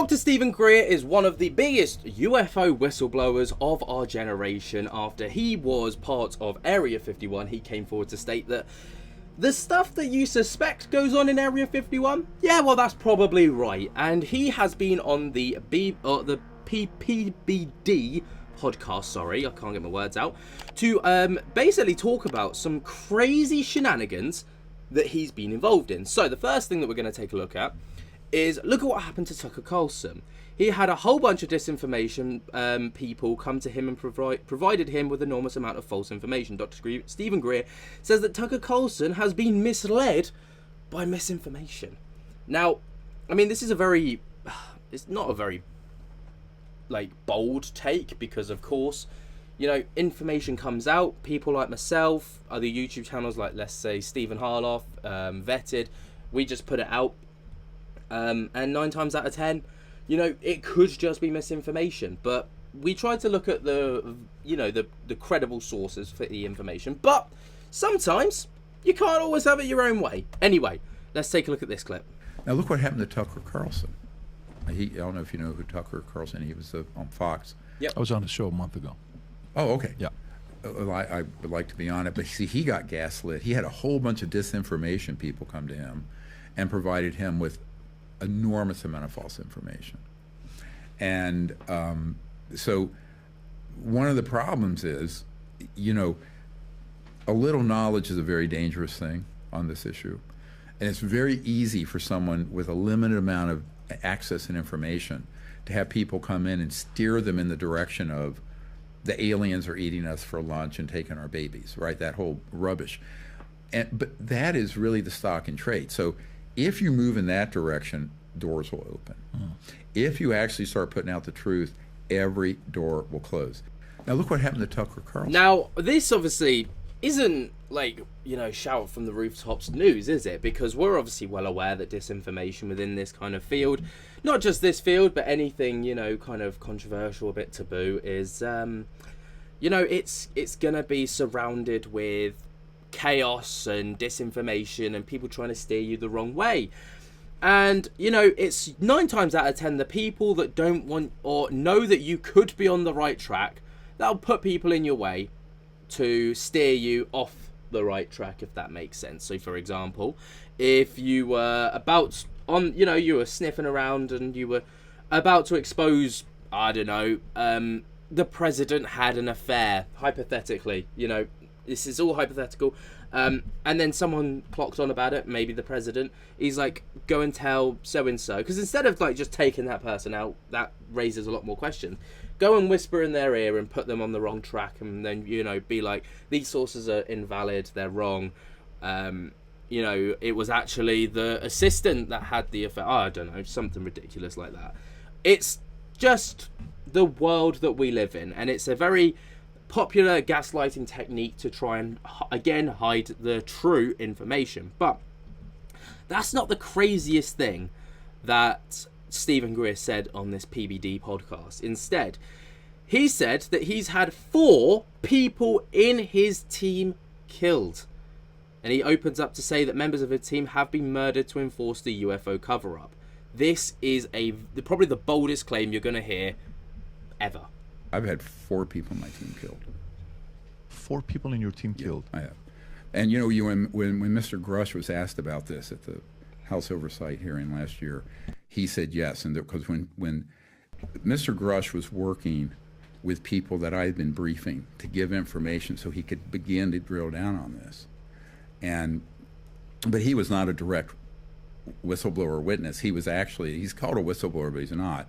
Dr. Stephen Greer is one of the biggest UFO whistleblowers of our generation. After he was part of Area 51, he came forward to state that the stuff that you suspect goes on in Area 51, yeah, well, that's probably right. And he has been on the PPBD podcast, sorry, I can't get my words out, to basically talk about some crazy shenanigans that he's been involved in. So the first thing that we're going to take a look at what happened to Tucker Carlson. He had a whole bunch of disinformation people come to him and provided him with an enormous amount of false information. Dr. Stephen Greer says that Tucker Carlson has been misled by misinformation. Now, I mean, this is it's not a very, bold take, because, of course, information comes out. People like myself, other YouTube channels like, let's say, Stephen Harloff, Vetted, we just put it out. And 9 times out of 10, it could just be misinformation. But we try to look at the credible sources for the information. But sometimes you can't always have it your own way. Anyway, let's take a look at this clip. Now look what happened to Tucker Carlson. I don't know if you know who Tucker Carlson. He was on Fox. Yep. I was on the show a month ago. Oh, okay. Yeah. Well, I would like to be on it, but see, he got gaslit. He had a whole bunch of disinformation people come to him and provided him with enormous amount of false information. And so one of the problems is, a little knowledge is a very dangerous thing on this issue. And it's very easy for someone with a limited amount of access and information to have people come in and steer them in the direction of the aliens are eating us for lunch and taking our babies, right? That whole rubbish. But that is really the stock and trade. So if you move in that direction, doors will open. If you actually start putting out the truth, every door will close. Now look what happened to Tucker Carlson. Now, this obviously isn't shout from the rooftops news, is it? Because we're obviously well aware that disinformation within this kind of field, not just this field, but anything, kind of controversial, a bit taboo, is, it's going to be surrounded with chaos and disinformation and people trying to steer you the wrong way. And, it's 9 times out of 10 the people that don't want or know that you could be on the right track, that'll put people in your way to steer you off the right track, if that makes sense. So, for example, if you were you were sniffing around and you were about to expose, the president had an affair, hypothetically, this is all hypothetical, and then someone clocks on about it, maybe the president, he's like, go and tell so-and-so, because instead of just taking that person out, that raises a lot more questions. Go and whisper in their ear and put them on the wrong track, and then, be like, these sources are invalid, they're wrong, it was actually the assistant that had the affair, I don't know, something ridiculous like that. It's just the world that we live in, and it's a very popular gaslighting technique to try and, again, hide the true information. But that's not the craziest thing that Stephen Greer said on this PBD podcast. Instead, he said that he's had 4 people in his team killed. And he opens up to say that members of his team have been murdered to enforce the UFO cover-up. This is probably the boldest claim you're going to hear ever. I've had 4 people in my team killed. 4 people in your team killed? I have. And when Mr. Grush was asked about this at the House Oversight hearing last year, he said yes. And because when Mr. Grush was working with people that I had been briefing to give information so he could begin to drill down on this, but he was not a direct whistleblower witness. He's called a whistleblower, but he's not.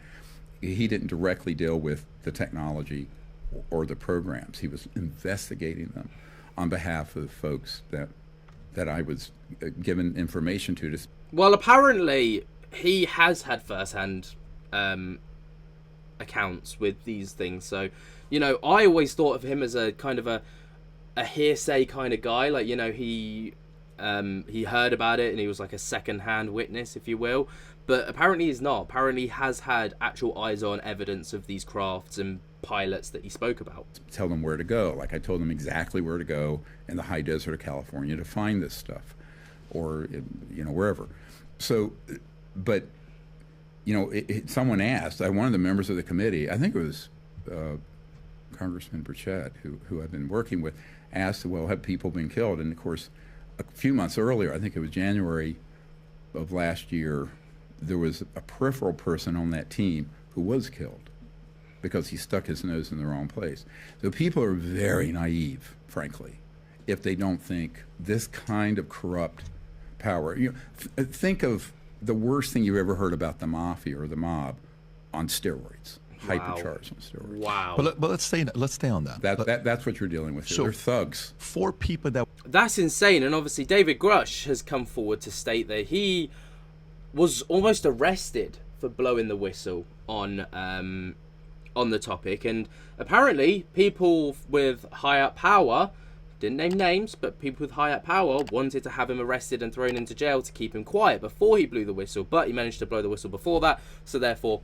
He didn't directly deal with the technology or the programs. He was investigating them on behalf of folks that I was given information to. Well, apparently he has had first-hand accounts with these things. So, I always thought of him as a kind of a hearsay kind of guy. He heard about it and he was like a second-hand witness, if you will. But apparently he's not. Apparently he has had actual eyes-on evidence of these crafts and pilots that he spoke about. Tell them where to go. Like I told them exactly where to go in the high desert of California to find this stuff, or wherever. So, but someone asked, one of the members of the committee, I think it was Congressman Burchett, who I've been working with, asked, well, have people been killed? And of course, a few months earlier, I think it was January of last year, there was a peripheral person on that team who was killed because he stuck his nose in the wrong place. So people are very naive, frankly, if they don't think this kind of corrupt power. Think of the worst thing you ever heard about the mafia or the mob on steroids, hypercharged on steroids. Wow. But let's stay on that. That's what you're dealing with here. So- They're thugs. 4 people that That's insane. And obviously David Grush has come forward to state that he was almost arrested for blowing the whistle on the topic. And apparently people with high up power, didn't name names, but people with high up power wanted to have him arrested and thrown into jail to keep him quiet before he blew the whistle. But he managed to blow the whistle before that. So therefore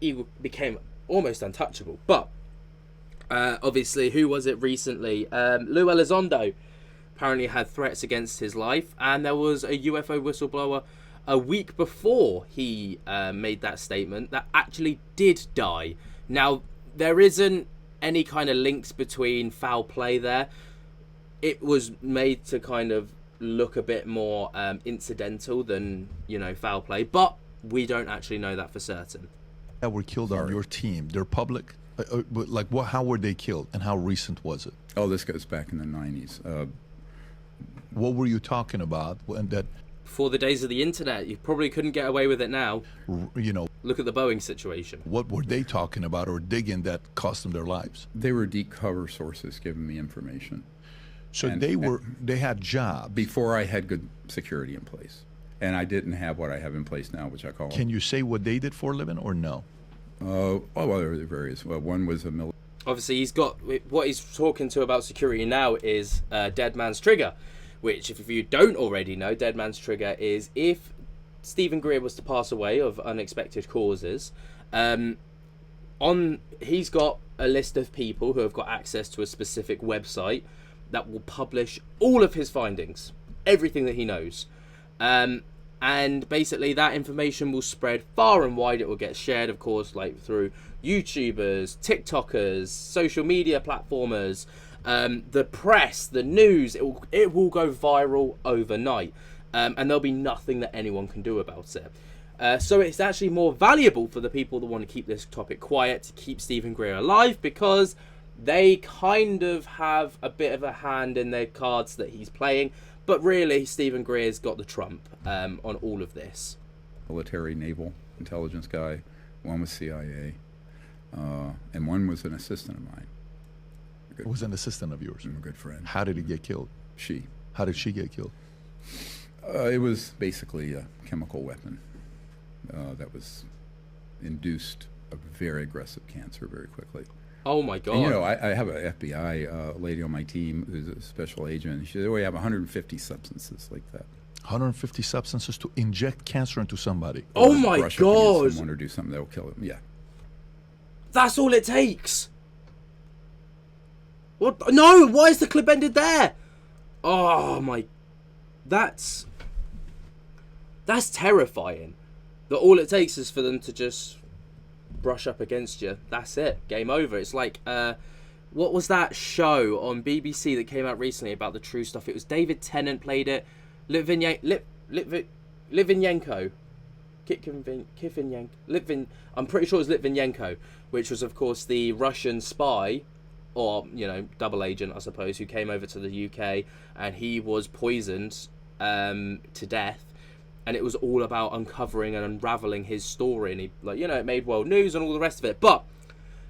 he became almost untouchable. But obviously, who was it recently? Lou Elizondo apparently had threats against his life, and there was a UFO whistleblower a week before he made that statement that actually did die. Now, there isn't any kind of links between foul play there. It was made to kind of look a bit more incidental than, foul play, but we don't actually know that for certain. were killed on your team, they're public? But how were they killed, and how recent was it? Oh, this goes back in the 90s. What were you talking about when that, Before the days of the internet, you probably couldn't get away with it now. Look at the Boeing situation. what were they talking about or digging that cost them their lives? They were deep cover sources giving me information. So And- they had jobs. Before I had good security in place. And I didn't have what I have in place now, which I call... Can you say what they did for a living or no? well, there were various. Well, one was a military... Obviously, he's got what he's talking to about security now is Dead Man's Trigger, which, if you don't already know, Dead Man's Trigger is if Stephen Greer was to pass away of unexpected causes, he's got a list of people who have got access to a specific website that will publish all of his findings, everything that he knows. And basically that information will spread far and wide. It will get shared, of course, through YouTubers, TikTokers, social media platformers, the press, the news. It will go viral overnight, and there'll be nothing that anyone can do about it. So it's actually more valuable for the people that want to keep this topic quiet, to keep Stephen Greer alive, because they kind of have a bit of a hand in their cards that he's playing. But really, Stephen Greer's got the trump on all of this. Military, naval intelligence guy. One was CIA. And one was an assistant of mine. It was an assistant of yours. A good friend. How did he get killed? She. How did she get killed? It was basically a chemical weapon that was induced a very aggressive cancer very quickly. Oh my God! And, I have an FBI lady on my team who's a special agent. And she said, we have 150 substances like that. 150 substances to inject cancer into somebody. Oh Or my brush up against God! someone or do something that will kill them. Yeah. That's all it takes. What? No! Why is the clip ended there? Oh my! That's terrifying. That all it takes is for them to just brush up against you. That's it. Game over. It's like what was that show on BBC that came out recently about the true stuff? It was David Tennant played it. Litvinenko. I'm pretty sure it was Litvinenko, which was of course the Russian spy, or double agent I suppose, who came over to the UK, and he was poisoned to death. And it was all about uncovering and unraveling his story, and he, it made world news and all the rest of it. But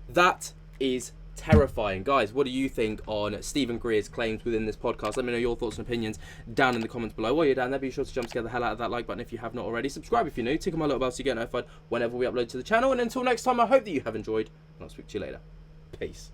that is terrifying. Guys, what do you think on Stephen Greer's claims within this podcast? Let me know your thoughts and opinions down in the comments below. While you're down there, be sure to jump scare the hell out of that like button if you have not already. Subscribe if you're new. Tick on my little bell so you get notified whenever we upload to the channel. And until next time, I hope that you have enjoyed, and I'll speak to you later. Peace.